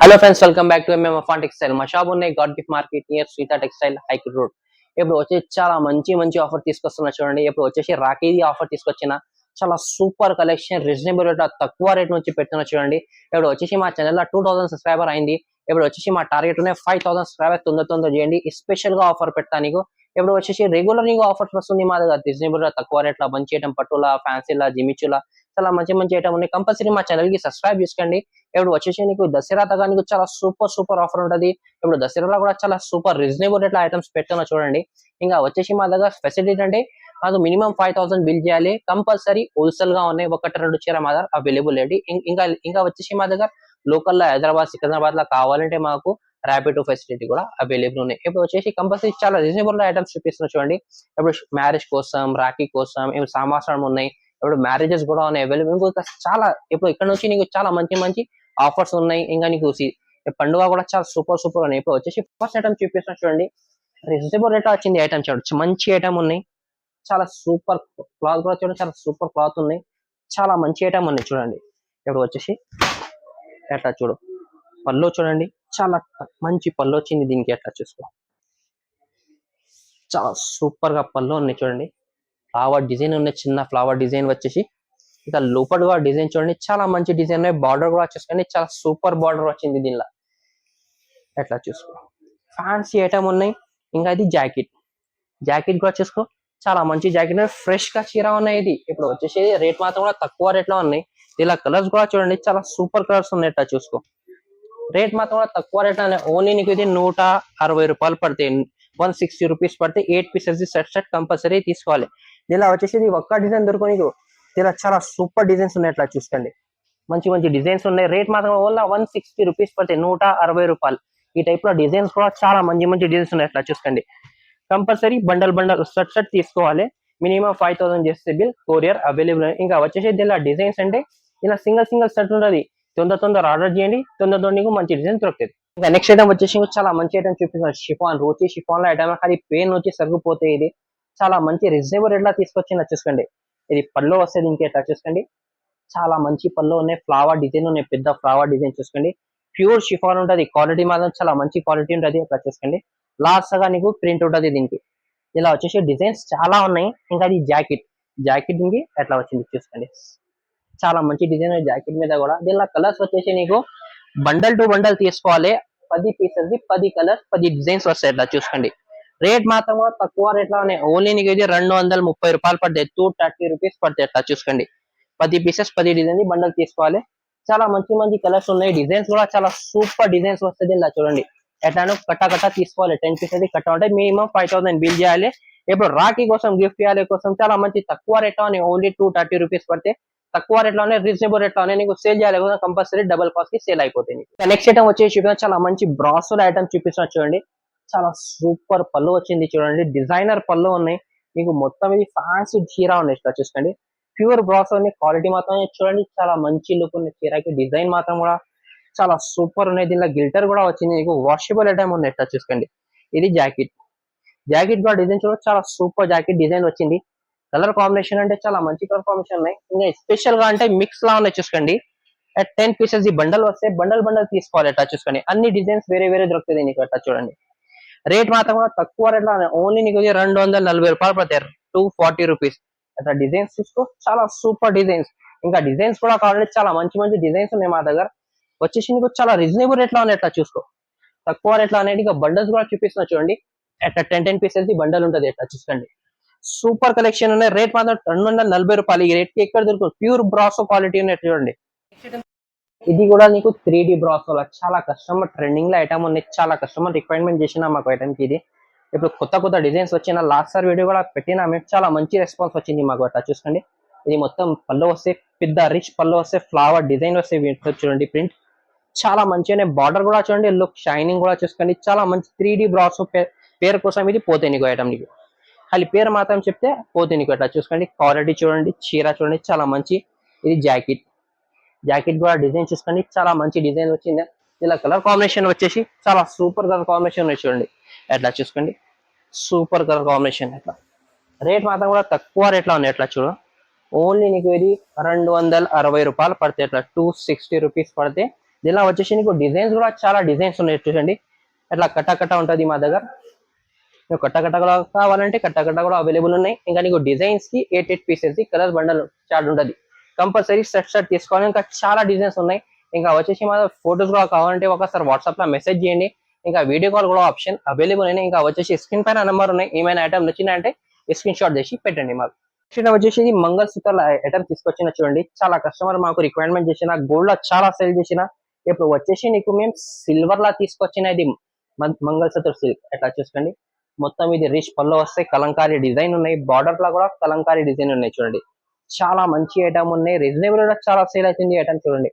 Hello friends, welcome back to fun textile. మా shop ఉన్నాయి God gift market near Sita textile high court road. ఇప్పుడు వచ్చేసి చాలా మంచి ఆఫర్ తీసుకొస్తున్నా చూడండి. ఇప్పుడు వచ్చేసి రాఖీ ఆఫర్ తీసుకొచ్చిన చాలా సూపర్ కలెక్షన్ రీజనబుల్ రేట్ తక్కువ రేట్ నుంచి పెడుతున్నా చూడండి. ఇప్పుడు వచ్చేసి మా ఛానల్ 2000 సబ్స్క్రైబర్ అయింది. ఇప్పుడు వచ్చేసి మా టార్గెట్ ఉన్నాయి 5000 సబ్స్క్రైబర్ తొందర చేయండి. స్పెషల్ గా ఆఫర్ పెడతా నీకు. ఇప్పుడు వచ్చేసి రెగ్యులర్ నీకు ఆఫర్స్ వస్తుంది మా దగ్గర. రీజనబుల్ గా తక్కువ రేట్ లో మంచి ఐటమ్ పట్టులా ఫ్యాన్సీలా జిమిచులా చాలా మంచి ఐటమ్ ఉన్నాయి. కంపల్సరీ మా ఛానల్ కి సబ్స్క్రైబ్ చేసుకోండి. ఇప్పుడు వచ్చేసి నీకు దసరా తగా నీకు చాలా సూపర్ ఆఫర్ ఉంటది. ఇప్పుడు దసరాలో కూడా చాలా సూపర్ రీజనబుల్ రేట్ ఐటమ్స్ పెడుతున్నా చూడండి. ఇంకా వచ్చేసి మా దగ్గర ఫెసిలిటీ అంటే మాకు మినిమం 5000 బిల్ చేయాలి. కంపల్సరీ హోల్సేల్ గా ఉన్నాయి. ఒకటి రెండు చీర మా దగ్గర అవైలబుల్ ఏంటి. ఇంకా వచ్చేసి మా దగ్గర లోకల్ లో హైదరాబాద్ సికింద్రాబాద్ లో కావాలంటే మాకు ర్యాపిడ్ ఫెసిలిటీ కూడా అవైలబుల్ ఉన్నాయి. ఇప్పుడు వచ్చేసి కంపల్సరీ చాలా రీజనబుల్ ఐటమ్స్ చూపిస్తున్నా చూడండి. ఇప్పుడు మ్యారేజ్ కోసం, రాఖీ కోసం, ఇప్పుడు సామాసం ఉన్నాయి. ఇప్పుడు మ్యారేజెస్ కూడా ఉన్నాయి అవైలబుల్. ఇంకా చాలా ఇప్పుడు ఇక్కడ నుంచి నీకు చాలా మంచి ఆఫర్స్ ఉన్నాయి. ఇంకా నీకు పండుగ కూడా చాలా సూపర్ ఉన్నాయి. ఇప్పుడు వచ్చేసి ఫస్ట్ ఐటమ్ చూపిస్తున్నా చూడండి. రీజనబుల్ రేట్ వచ్చింది ఐటమ్ చూడండి. మంచి ఐటమ్ ఉన్నాయి. చాలా సూపర్ క్లాత్ కూడా చూడండి. చాలా సూపర్ క్లాత్ ఉన్నాయి. చాలా మంచి ఐటమ్ ఉన్నాయి చూడండి. ఇప్పుడు వచ్చేసి ఎట్లా చూడు పళ్ళు చూడండి. చాలా మంచి పళ్ళు వచ్చింది దీనికి. ఎట్లా చూసుకో చాలా సూపర్ గా పళ్ళు ఉన్నాయి చూడండి. ఫ్లవర్ డిజైన్ ఉన్నాయి. చిన్న ఫ్లవర్ డిజైన్ వచ్చేసి ఇక లోపల కూడా డిజైన్ చూడండి. చాలా మంచి డిజైన్ ఉన్నాయి. బార్డర్ కూడా చూసుకోండి. చాలా సూపర్ బార్డర్ వచ్చింది దీనిలో. ఎట్లా చూసుకో ఫ్యాన్సీ ఐటమ్ ఉన్నాయి. ఇంకా ఇది జాకెట్ కూడా చూసుకో. చాలా మంచి జాకెట్ ఫ్రెష్ గా చీర ఉన్నాయి. ఇది ఇప్పుడు వచ్చేసి రేట్ మాత్రం కూడా తక్కువ రేట్ లో ఉన్నాయి. ఇలా కలర్స్ కూడా చూడండి. చాలా సూపర్ కలర్స్ ఉన్నాయి. ఎట్లా చూసుకో రేట్ మాత్రం కూడా తక్కువ రేట్ లో ఓన్లీ నీకు ఇది 160 రూపాయలు పడతాయి. 160 రూపీస్ పడితే 8 పీసెస్ సెట్ కంపల్సరీ తీసుకోవాలి. ఇలా వచ్చేసి ఒక్క డిజైన్ దొరుకు నీకు. ఇలా చాలా సూపర్ డిజైన్స్ ఉన్నాయి. ఎట్లా చూసుకోండి. మంచి డిజైన్స్ ఉన్నాయి. రేట్ మాత్రం ఓన్లీ 160 రూపీస్ పడతాయి. 160 రూపాయలు. ఈ టైప్ లో డిజైన్స్ కూడా చాలా మంచి డిజైన్స్ ఉన్నాయి. ఎట్లా చూసుకోండి. కంపల్సరీ బండల్ సెట్ తీసుకోవాలి. మినిమం 5000 చేస్తే బిల్ కొరియర్ అవైలబుల్. ఇంకా వచ్చేసి ఇలా డిజైన్స్ అంటే ఇలా సింగిల్ సెట్ ఉంటుంది. తొందర ఆర్డర్ చేయండి. తొందర నీకు మంచి డిజైన్ దొరుకుతుంది. ఇంకా నెక్స్ట్ ఐటమ్ వచ్చేసి చాలా మంచి ఐటమ్ చూపిస్తున్నాను. షిఫాన్ రోచి షిఫాన్ లో ఐటమ్ అది పెయిన్ వచ్చి సరిగిపోతే ఇది చాలా మంచి రీజనబుల్ రేట్ లా తీసుకొచ్చి చూసుకోండి. ఇది పళ్ళు వస్తుంది. ఇంకే ఎట్లా చూసుకోండి. చాలా మంచి పళ్ళు ఉన్నాయి. ఫ్లవర్ డిజైన్ ఉన్నాయి. పెద్ద ఫ్లవర్ డిజైన్ చూసుకోండి. ప్యూర్ షిఫాన్ ఉంటుంది. క్వాలిటీ మాత్రం చాలా మంచి క్వాలిటీ ఉంటుంది. అట్లా చూసుకోండి. లాస్ట్ గా నీకు ప్రింట్ ఉంటుంది దీనికి. ఇలా వచ్చేసి డిజైన్స్ చాలా ఉన్నాయి. ఇంకా అది జాకెట్ కి ఎట్లా వచ్చింది చూసుకోండి. చాలా మంచి డిజైన్ జాకెట్ మీద కూడా. దీనిలో కలర్స్ వచ్చేసి నీకు బండల్ టు బండల్ తీసుకోవాలి. 10 పీసెస్ 10 కలర్స్ 10 డిజైన్స్ వస్తాయి. ఇట్లా చూసుకోండి. రేట్ మాత్రం తక్కువ రేట్ లో ఉన్నాయి. ఓన్లీ నీకు ఇది 230 రూపాయలు పడతాయి. 230 రూపీస్ పడతాయి. ఎట్లా చూసుకోండి. 10 పీసెస్ 10 డిజైన్ బండల్ తీసుకోవాలి. చాలా మంచి కలర్స్ ఉన్నాయి. డిజైన్స్ కూడా చాలా సూపర్ డిజైన్స్ వస్తుంది. ఇలా చూడండి. ఎట్లానో కట్ట తీసుకోవాలి. 10 పీసెస్ కట్ట ఉంటే మినిమం 5000 బిల్ చేయాలి. ఇప్పుడు రాఖీ కోసం గిఫ్ట్ ఇవ్వాలి కోసం చాలా మంచి తక్కువ రేట్ లో ఓన్లీ 230 రూపీస్ పడితే తక్కువ రేట్ లోనే రీజనబుల్ రేట్ లోనే నీకు సేల్ చేయాలి కదా. కంపల్సరీ డబుల్ కాస్ట్ కి సేల్ అయిపోతుంది. నెక్స్ట్ ఐటమ్ వచ్చేసి చాలా మంచి బ్రాసోల్ ఐటమ్ చూపిస్తున్నా చూడండి. చాలా సూపర్ పళ్ళు వచ్చింది చూడండి. డిజైనర్ పళ్ళు ఉన్నాయి. మీకు మొత్తం ఇది ఫ్యాన్సీ చీర ఉన్నాయి. ఇట్లా చూసుకోండి. ప్యూర్ బ్రాసో ఉన్నాయి. క్వాలిటీ మాత్రం చూడండి. చాలా మంచి లుక్ ఉంది చీరకి. డిజైన్ మాత్రం కూడా చాలా సూపర్ ఉన్నాయి. దీనిలో గిల్టర్ కూడా వచ్చింది. మీకు వాషబుల్ ఐటమ్ ఉన్నాయి. ఇట్లా చూసుకోండి. ఇది జాకెట్ కూడా డిజైన్ చూడండి. చాలా సూపర్ జాకెట్ డిజైన్ వచ్చింది. కలర్ కాంబినేషన్ అంటే చాలా మంచి కలర్ కాంబినేషన్ ఉన్నాయి. ఇంకా స్పెషల్ గా అంటే మిక్స్ లా ఉన్నాయి చూసుకోండి. 10 పీసెస్ ఈ బండల్ వస్తే బండల్ తీసుకోవాలి. ఎట్లా చూసుకోండి. అన్ని డిజైన్స్ వేరే దొరుకుతుంది నీకు. ఎట్లా చూడండి. రేట్ మాత్రం కూడా తక్కువ రేట్ లో ఓన్లీ నీకు 240 రూపాయలు పడతాయి. 240 రూపీస్. అట్లా డిజైన్స్ చూసుకో. చాలా సూపర్ డిజైన్స్. ఇంకా డిజైన్స్ కూడా కావాలంటే చాలా మంచి డిజైన్స్ ఉన్నాయి మా దగ్గర. వచ్చేసి నీకు చాలా రీజనబుల్ రేట్ లో ఉన్నాయి. ఎట్లా చూసుకో. తక్కువ రేట్ లో అనేది బండల్స్ కూడా చూపిస్తున్నా చూడండి. అట్లా 10 పీసెస్ బండల్ ఉంటుంది. ఎట్లా చూసుకోండి. సూపర్ కలెక్షన్ ఉన్నాయి. రేట్ మాత్రం 240 రూపాయలు. ఈ రేట్ కి ఎక్కడ దొరుకుతుంది. ప్యూర్ బ్రాసో క్వాలిటీ ఉన్నాయి చూడండి. ఇది కూడా నీకు 3D బ్రాసో చాలా కస్టమర్ ట్రెండింగ్ లో ఐటమ్ ఉన్నాయి. చాలా కస్టమర్ రిక్వైర్మెంట్ చేసిన మాకు ఐటమ్ కి ఇది. ఇప్పుడు కొత్త డిజైన్స్ వచ్చిన లాస్ట్ సార్ వీడియో కూడా పెట్టినా మేము. చాలా మంచి రెస్పాన్స్ వచ్చింది మాకు. అట్లా చూసుకోండి. ఇది మొత్తం పళ్ళు వస్తే పెద్ద రిచ్ పళ్ళు వస్తే ఫ్లవర్ డిజైన్ వస్తే చూడండి. ప్రింట్ చాలా మంచిగానే. బార్డర్ కూడా చూడండి. లుక్ షైనింగ్ కూడా చూసుకోండి. చాలా మంచి 3D బ్రాసో పేరు కోసం ఇది పోతే నీకు ఐటమ్ నీకు. ఖాళీ పేరు మాత్రం చెప్తే పోతే నీకు. ఎట్లా చూసుకోండి. క్వాలిటీ చూడండి. చీర చూడండి. చాలా మంచి. ఇది జాకెట్ కూడా డిజైన్ చూసుకోండి. చాలా మంచి డిజైన్ వచ్చింది. ఇలా కలర్ కాంబినేషన్ వచ్చేసి చాలా సూపర్ కలర్ కాంబినేషన్ చూడండి. ఎట్లా చూసుకోండి. Super colour combination. ఎట్లా రేట్ మాత్రం కూడా తక్కువ రేట్ లో ఉంది. ఎట్లా చూడు. ఓన్లీ నీకు ఇది 260 రూపాయలు పడితే. ఎట్లా 260 రూపీస్ పడితే దీనిలో వచ్చేసి నీకు డిజైన్స్ కూడా చాలా డిజైన్స్ ఉన్నాయి చూడండి. అట్లా కట్ట ఉంటుంది మా దగ్గర. నువ్వు కట్ట కూడా కావాలంటే కట్ట కూడా అవైలబుల్ ఉన్నాయి. ఇంకా నీకు డిజైన్స్ కి 8 పీసెస్ కలర్ బండల్ చార్ట్ ఉంటుంది. కంపల్సరీ సెట్ తీసుకోవాలి. ఇంకా చాలా డిజైన్స్ ఉన్నాయి. ఇంకా వచ్చేసి మా ఫోటోస్ కూడా కావాలంటే ఒకసారి వాట్సాప్ లో మెసేజ్ చేయండి. ఇంకా వీడియో కాల్ కూడా ఆప్షన్ అవైలబుల్ ఉన్నాయి. ఇంకా వచ్చేసి స్క్రీన్ పైన నెంబర్ ఉన్నాయి. ఏమైనా ఐటమ్ నచ్చిందంటే స్క్రీన్ షాట్ చేసి పెట్టండి మాకు. నెక్స్ట్ వచ్చేసి మంగళసూత్రాల ఐటమ్ తీసుకొచ్చిన చూడండి. చాలా కస్టమర్ మాకు రిక్వైర్మెంట్ చేసిన గోల్డ్ లో చాలా సేల్ చేసిన. ఇప్పుడు వచ్చేసి నీకు మేము సిల్వర్ లా తీసుకొచ్చిన ఇది మంగళసూత్ర సిల్క్ ఎట్లా చూసుకోండి. మొత్తం ఇది రిచ్ పళ్ళు వస్తాయి. కలంకారీ డిజైన్ ఉన్నాయి. బార్డర్ లా కూడా కలంకారీ డిజైన్ ఉన్నాయి చూడండి. చాలా మంచి ఐటమ్ ఉన్నాయి. రీజనబుల్ గా చాలా సేల్ అవుతుంది ఐటమ్ చూడండి.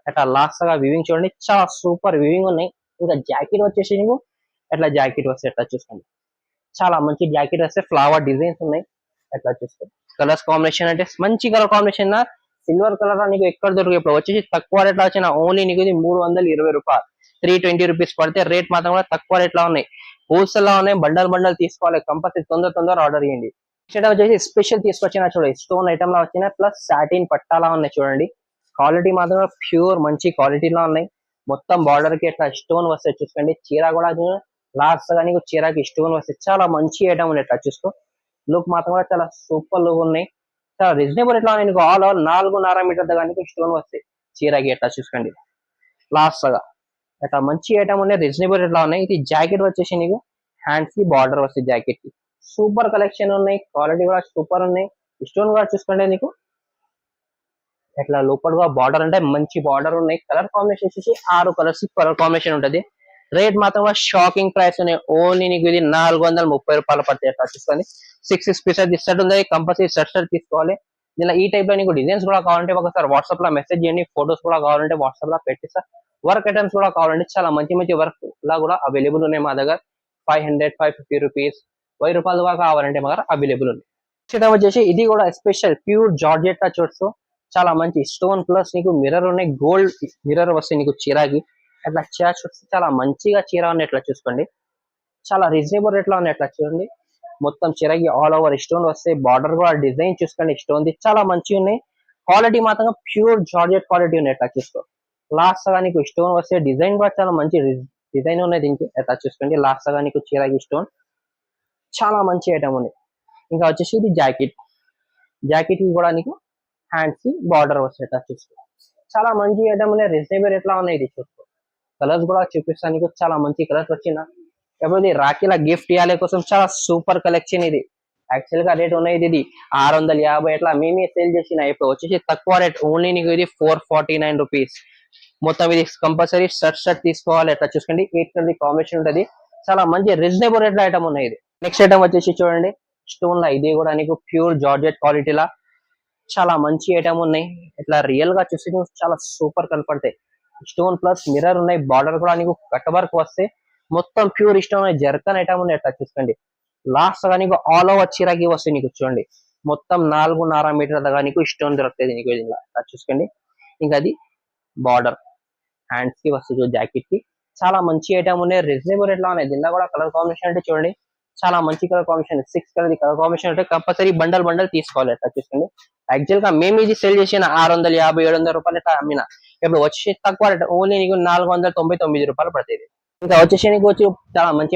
అట్లా లాస్ట్ గా వివింగ్ చూడండి. చాలా సూపర్ వివింగ్ ఉన్నాయి. ఇంకా జాకెట్ వచ్చేసి నీకు ఎట్లా జాకెట్ వస్తాయి ఎట్లా చూసుకోండి. చాలా మంచి జాకెట్ వస్తే ఫ్లవర్ డిజైన్స్ ఉన్నాయి. ఎట్లా చూసుకోండి. కలర్స్ కాంబినేషన్ అంటే మంచి కలర్ కాంబినేషన్. సిల్వర్ కలర్ నీకు ఎక్కడ దొరుకు. ఇప్పుడు వచ్చేసి తక్కువ రేట్ లో వచ్చిన ఓన్లీ నీకు ఇది 320 రూపాయలు, 320 రూపీస్ పడితే. రేట్ మాత్రం కూడా తక్కువ రేట్ లో ఉన్నాయి. హోల్సేల్ లో ఉన్నాయి. బండల్ తీసుకోవాలి. కంపల్సరీ తొందర ఆర్డర్ చేయండి. నెక్స్ట్ వచ్చేసి స్పెషల్ తీసుకొచ్చిన చూడండి. స్టోన్ ఐటమ్ లా వచ్చిన ప్లస్ సాటిన్ పట్టాలా ఉన్నాయి చూడండి. క్వాలిటీ మాత్రం ప్యూర్ మంచి క్వాలిటీలో ఉన్నాయి. మొత్తం బార్డర్ కి ఇట్లా స్టోన్ వస్తాయి చూసుకోండి. చీర కూడా లాస్ట్ గా నీకు చీరకి స్టోన్ వస్తాయి. చాలా మంచి ఐటమ్ ఉన్నాయి. ఇట్లా చూసుకో. లుక్ మాత్రం కూడా చాలా సూపర్ లుక్ ఉన్నాయి. చాలా రీజనబుల్ ఎట్లా ఉన్నాయి. నీకు ఆల్ ఓవర్ 4.5 మీటర్ దగ్గర నీకు స్టోన్ వస్తాయి చీరకి. ఎట్లా చూసుకోండి. లాస్ట్ గా అట్లా మంచి ఐటమ్ ఉన్నాయి. రీజనబుల్ ఎట్లా ఉన్నాయి. ఇది జాకెట్ వచ్చేసి నీకు హ్యాండ్స్ కి బార్డర్ వస్తాయి జాకెట్ కి. సూపర్ కలెక్షన్ ఉన్నాయి. క్వాలిటీ కూడా సూపర్ ఉన్నాయి. స్టోన్ కూడా చూసుకోండి. నీకు ఎట్లా లోపల బార్డర్ అంటే మంచి బార్డర్ ఉన్నాయి. కలర్ కాంబినేషన్ వచ్చేసి 6 కలర్స్ కలర్ కాంబినేషన్ ఉంటుంది. రేట్ మాత్రం షాకింగ్ ప్రైస్ ఉన్నాయి. ఓన్లీ నీకు ఇది 430 రూపాయలు పడతాయి. ఎట్లా చూసుకోండి. 6 పీసెస్ సెట్ ఉంది. కంపల్సరీ సెట్ తీసుకోవాలి. ఇలా ఈ టైప్ లో నీకు డిజైన్స్ కూడా కావాలంటే ఒకసారి వాట్సాప్ లో మెసేజ్ చేయండి. ఫొటోస్ కూడా కావాలంటే వాట్సాప్ లో పెట్టిస్తా. వర్క్ ఐటమ్స్ కూడా కావాలంటే చాలా మంచి వర్క్ లా కూడా అవైలబుల్ ఉన్నాయి మా దగ్గర. 500, 550 రూపీస్, 1000 రూపాయలు కూడా కావాలంటే మా దగ్గర అవైలబుల్ ఉంది. వచ్చేసి ఇది కూడా స్పెషల్ ప్యూర్ జార్జెట్ చూడొచ్చు. చాలా మంచి స్టోన్ ప్లస్ నీకు మిర్రర్ ఉన్నాయి. గోల్డ్ మిర్రర్ వస్తాయి నీకు చీరకి. అట్లా చీర చూస్తే చాలా మంచిగా చీర ఉన్నాయి. ఎట్లా చూసుకోండి. చాలా రీజనబుల్ రేట్ లో ఉన్నాయి. ఎట్లా చూడండి. మొత్తం చీరకి ఆల్ ఓవర్ స్టోన్ వస్తాయి. బార్డర్ కూడా డిజైన్ చూసుకోండి. స్టోన్ ది చాలా మంచిగా ఉన్నాయి. క్వాలిటీ మాత్రం ప్యూర్ జార్జెట్ క్వాలిటీ ఉన్నాయి. ఎట్లా చూసుకో. లాస్ట్ గా నీకు స్టోన్ వస్తే డిజైన్ కూడా చాలా మంచి డిజైన్ ఉన్నాయి దీనికి. ఎట్లా చూసుకోండి. లాస్ట్ గా నీకు చీరకి స్టోన్ చాలా మంచి ఐటమ్ ఉంది. ఇంకా వచ్చేసి ఇది జాకెట్ కి కూడా నీకు హ్యాండ్స్ కి బార్డర్ వస్తాయి. చూసుకో. చాలా మంచి ఐటమ్ ఉన్నాయి. రీజనబుల్ ఎట్లా ఉన్నాయి. ఇది చూసుకో. కలర్స్ కూడా చూపిస్తాను నీకు. చాలా మంచి కలర్స్ వచ్చిన. ఇప్పుడు రాఖీల గిఫ్ట్ ఇవ్వాలి కోసం చాలా సూపర్ కలెక్షన్ ఇది. యాక్చువల్ గా రేట్ ఉన్నాయి ఇది 650 ఎట్లా మేమే సేల్ చేసిన. ఇప్పుడు వచ్చేసి తక్కువ రేట్ ఓన్లీ నీకు ఇది 449 రూపీస్. మొత్తం ఇది కంపల్సరీ సెట్ తీసుకోవాలి. ఎట్లా చూసుకోండి. 8 కలర్ కాంబినేషన్ ఉంటుంది. చాలా మంచి రీజనబుల్ రేట్ లో ఐటమ్ ఉన్నాయి ఇది. నెక్స్ట్ ఐటమ్ వచ్చేసి చూడండి. స్టోన్ లా ఇది కూడా నీకు ప్యూర్ జార్జెట్ క్వాలిటీ లా చాలా మంచి ఐటమ్ ఉన్నాయి. ఇట్లా రియల్ గా చూస్తే చాలా సూపర్ కనపడతాయి. స్టోన్ ప్లస్ మిర్రర్ ఉన్నాయి. బార్డర్ కూడా నీకు కట్ వర్క్ వస్తే మొత్తం ప్యూర్ స్టోన్ జర్కన్ ఐటమ్ ఉన్నాయి. ఎట్లా చూసుకోండి. లాస్ట్ గా నీకు ఆల్ ఓవర్ చీరకి వస్తాయి. నీకు చూడండి. మొత్తం 4.5 మీటర్ దగ్గర నీకు స్టోన్ దొరుకుతుంది నీకు. ఇలా చూసుకోండి. ఇంకా అది బార్డర్ హ్యాండ్స్ కి వస్తాయి జాకెట్ కి. చాలా మంచి ఐటమ్ ఉన్నాయి. రీజనబుల్ రేట్ లో ఉన్నాయి. దీనిలో కూడా కలర్ కాంబినేషన్ అంటే చూడండి. చాలా మంచి colour combination 6 colour colour combination అంటే కంపల్సరీ బండల్ తీసుకోవాలి. ఎట్లా చూసుకోండి. యాక్చువల్ గా మేము ఇది సేల్ చేసిన 650, 700 రూపాయలు ఇట్లా అమ్మిన. ఇప్పుడు వచ్చి తక్కువ రేట్ ఓన్లీ నీకు 499 రూపాయలు పడుతుంది. ఇంకా వచ్చేసి నీకు వచ్చి చాలా మంచి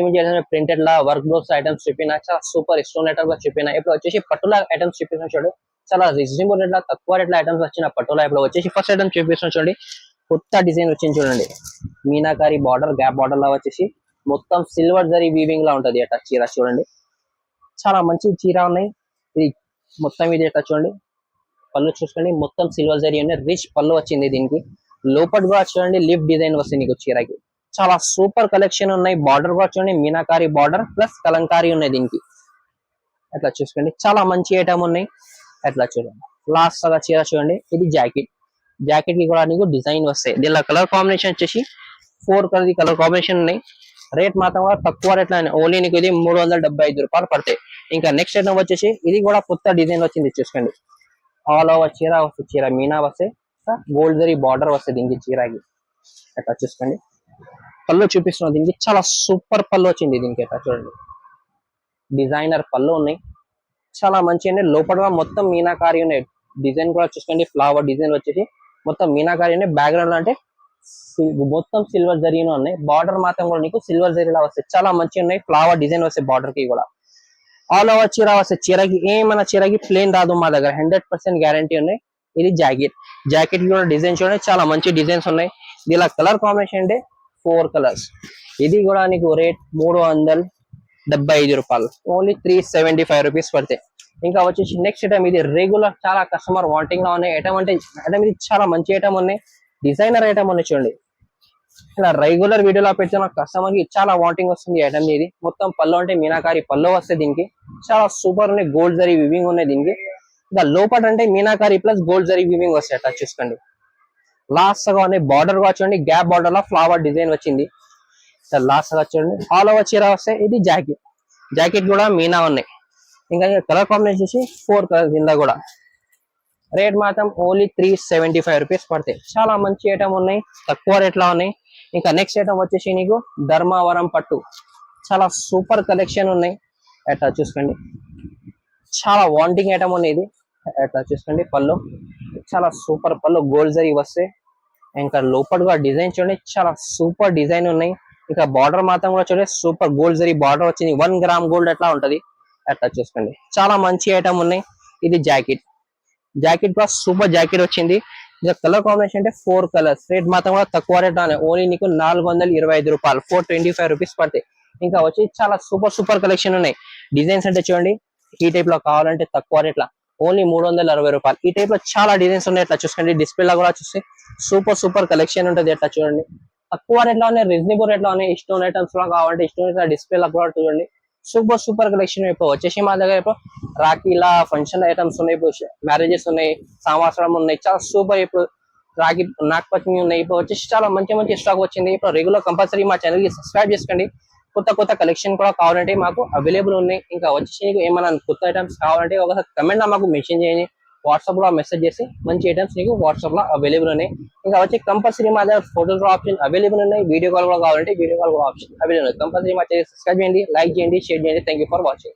ప్రింటెడ్ లా వర్క్ బ్లౌజ్ ఐటమ్స్ చెప్పిన. చాలా సూపర్ స్టోన్ ఐటమ్స్ గా చెప్పిన. ఇప్పుడు వచ్చేసి పట్టులా ఐటమ్స్ చూపిస్తున్నా చూడు. చాలా రీజనబుల్ రేట్ లా తక్కువ రేట్ లో ఐటమ్స్ వచ్చిన పట్టులా. ఇప్పుడు వచ్చేసి ఫస్ట్ ఐటమ్ చూపిస్తున్నా చూడండి. కొత్త డిజైన్ వచ్చింది చూడండి. మీనాకారి బార్డర్ గ్యాప్ బార్డర్ లా వచ్చేసి మొత్తం సిల్వర్ జరీ వీవింగ్ లా ఉంటది. అట్లా చీర చూడండి. చాలా మంచి చీర ఉన్నాయి. ఇది మొత్తం ఇది ఎట్లా చూడండి. పళ్ళు చూసుకోండి. మొత్తం సిల్వర్ జరీ ఉన్నాయి. రిచ్ పళ్ళు వచ్చింది దీనికి. లోపల కూడా చూడండి లిఫ్ట్ డిజైన్ వస్తుంది నీకు చీరకి. చాలా సూపర్ కలెక్షన్ ఉన్నాయి. బార్డర్ కూడా చూడండి. మీనాకారి బార్డర్ ప్లస్ కలంకారీ ఉన్నాయి దీనికి. అట్లా చూసుకోండి. చాలా మంచి ఐటమ్ ఉన్నాయి. అట్లా చూడండి. లాస్ట్ గా చీర చూడండి. ఇది జాకెట్ కి కూడా నీకు డిజైన్ వస్తాయి. దీనిలో కలర్ కాంబినేషన్ వచ్చేసి 4 కలర్ కాంబినేషన్ ఉన్నాయి. రేట్ మాత్రం కూడా తక్కువ రేట్ లో ఓన్లీ నీకు ఇది 375 రూపాయలు పడతాయి. ఇంకా నెక్స్ట్ ఐటమ్ వచ్చేసి ఇది కూడా కొత్త డిజైన్ వచ్చింది చూసుకోండి. ఆల్ ఓవర్ చీర వస్తుంది. చీర మీనా వస్తాయి. గోల్డ్ జరీ బార్డర్ వస్తుంది దీనికి చీరకి. అట్లా చూసుకోండి. పళ్ళు చూపిస్తున్నాం దీనికి. చాలా సూపర్ పళ్ళు వచ్చింది దీనికి. అట్లా చూడండి. డిజైనర్ పళ్ళు ఉన్నాయి. చాలా మంచి అండి. లోపల మొత్తం మీనాకారి ఉన్నాయి. డిజైన్ కూడా చూసుకోండి. ఫ్లవర్ డిజైన్ వచ్చేసి మొత్తం మీనాకారి ఉన్నాయి. బ్యాక్గ్రౌండ్ అంటే మొత్తం సిల్వర్ జరీలో ఉన్నాయి. బార్డర్ మాత్రం కూడా నీకు సిల్వర్ జరీలా వస్తాయి. చాలా మంచిగా ఉన్నాయి. ఫ్లవర్ డిజైన్ వస్తాయి బార్డర్ కి కూడా. ఆల్ ఓవర్ చీర వస్తాయి. చీరకి ఏమైనా చీరకి ప్లేన్ రాదు మా దగ్గర. 100% గ్యారంటీ ఉన్నాయి. ఇది జాకెట్. జాకెట్ కూడా డిజైన్ చూడండి, చాలా మంచి డిజైన్స్ ఉన్నాయి. దీనిలో కలర్ కాంబినేషన్ అంటే 4 కలర్స్. ఇది కూడా నీకు రేట్ 375 రూపాయలు. ఓన్లీ 375 రూపీస్ పడతాయి. ఇంకా వచ్చేసి నెక్స్ట్ ఐటమ్, ఇది రెగ్యులర్ చాలా కస్టమర్ వాంటింగ్ లో ఉన్నాయి ఐటమ్. అంటే ఐటమ్ ఇది చాలా మంచి ఐటమ్ ఉన్నాయి. డిజైనర్ ఐటమ్ ఉన్నాయి చూడండి. ఇలా రెగ్యులర్ వీడియోలో పెడుతున్న కస్టమర్ కి చాలా వాంటింగ్ వస్తుంది ఐటమ్. ఇది మొత్తం పళ్ళు అంటే మీనాకారి పళ్ళు వస్తాయి దీనికి. చాలా సూపర్ ఉన్నాయి. గోల్డ్ జరీ వివింగ్ ఉన్నాయి దీనికి. ఇంకా లోపల అంటే meenakari plus gold zari weaving వస్తాయి. అట్లా చూసుకోండి. లాస్ట్ గా ఉన్నాయి బార్డర్ గా చూడండి, గ్యాప్ బార్డర్ లో ఫ్లవర్ డిజైన్ వచ్చింది. లాస్ట్ గా చూడండి ఆల్ ఓవర్ చీర వస్తాయి. ఇది జాకెట్. జాకెట్ కూడా మీనా ఉన్నాయి. ఇంకా కలర్ కాంబినేషన్ చూసి 4 కలర్స్ దీనిలో కూడా. రేట్ మాత్రం ఓన్లీ 375 రూపీస్ పడతాయి. చాలా మంచి ఐటమ్ ఉన్నాయి, తక్కువ రేట్ లో ఉన్నాయి. ఇంకా నెక్స్ట్ ఐటమ్ వచ్చేసి నీకు ధర్మవరం పట్టు. చాలా సూపర్ కలెక్షన్ ఉన్నాయి. అట్లా చూసుకోండి, చాలా వాంటింగ్ ఐటమ్ ఉన్నాయి ఇది. అట్లా చూసుకోండి పళ్ళు చాలా సూపర్ పళ్ళు, గోల్డ్ జరీ వస్తాయి. ఇంకా లోపల కూడా డిజైన్ చూడండి, చాలా సూపర్ డిజైన్ ఉన్నాయి. ఇంకా బార్డర్ మాత్రం కూడా చూడండి, సూపర్ గోల్డ్ జరీ బార్డర్ వచ్చింది. 1 గ్రామ్ గోల్డ్ అట్లా ఉంటది. అట్లా చూసుకోండి, చాలా మంచి ఐటమ్ ఉన్నాయి. ఇది జాకెట్. జాకెట్ కూడా సూపర్ జాకెట్ వచ్చింది. కలర్ కాంబినేషన్ అంటే 4 కలర్స్. రేట్ మాత్రం కూడా తక్కువ రేట్ లోనే, ఓన్లీ నీకు 425 రూపాయలు, 425 రూపీస్ పడతాయి. ఇంకా వచ్చి చాలా సూపర్ కలెక్షన్ ఉన్నాయి. డిజైన్స్ అంటే చూడండి, ఈ టైప్ లో కావాలంటే తక్కువ రేట్ లో ఓన్లీ 360 రూపాయలు. ఈ టైప్ లో చాలా డిజైన్స్ ఉన్నాయి. ఎట్లా చూసుకోండి, డిస్ప్లే లో కూడా చూస్తే సూపర్ కలెక్షన్ ఉంటుంది. ఎట్లా చూడండి, తక్కువ రేట్ లో ఉన్నాయి, రీజనబుల్ రేట్ లో ఉన్నాయి. ఇష్టం ఐటమ్స్ లో కావాలంటే ఇష్టం డిస్ప్లే లో కూడా చూడండి. Super collection. ఇప్పుడు వచ్చేసి మా దగ్గర ఇప్పుడు రాఖీలా ఫంక్షన్ ఐటమ్స్ ఉన్నాయి, ఇప్పుడు మ్యారేజెస్ ఉన్నాయి, సంవత్సరం ఉన్నాయి. చాలా సూపర్. ఇప్పుడు రాఖీ నాగపంచమి ఉన్నాయి. ఇప్పుడు వచ్చేసి చాలా మంచి స్టాక్ వచ్చింది. ఇప్పుడు రెగ్యులర్ కంపల్సరీ మా ఛానల్ కి సబ్స్క్రైబ్ చేసుకోండి. కొత్త కలెక్షన్ కూడా కావాలంటే మాకు అవైలబుల్ ఉన్నాయి. ఇంకా వచ్చి ఏమైనా కొత్త ఐటమ్స్ కావాలంటే ఒకసారి కమెంట్ లో మాకు మెన్షన్ చేయండి. వాట్సాప్ లో మెసేజ్ చేసి మంచి ఐటమ్స్ నీకు వాట్సాప్ లో అవైలబుల్ ఉన్నాయి. ఇంకా వచ్చి కంపల్సరీ మా దగ్గర ఫోటోస్ కూడా ఆప్షన్ అవైలబుల్ ఉన్నాయి. వీడియో కాల్ కూడా కావాలంటే వీడియో కాల్ కూడా ఆప్షన్ అవైలబుల్ ఉన్నాయి. కంపల్సరీ మా ఛానల్ సబ్స్క్రైబ్ చేయండి, లైక్ చేయండి, షేర్ చేయండి. Thank for watching.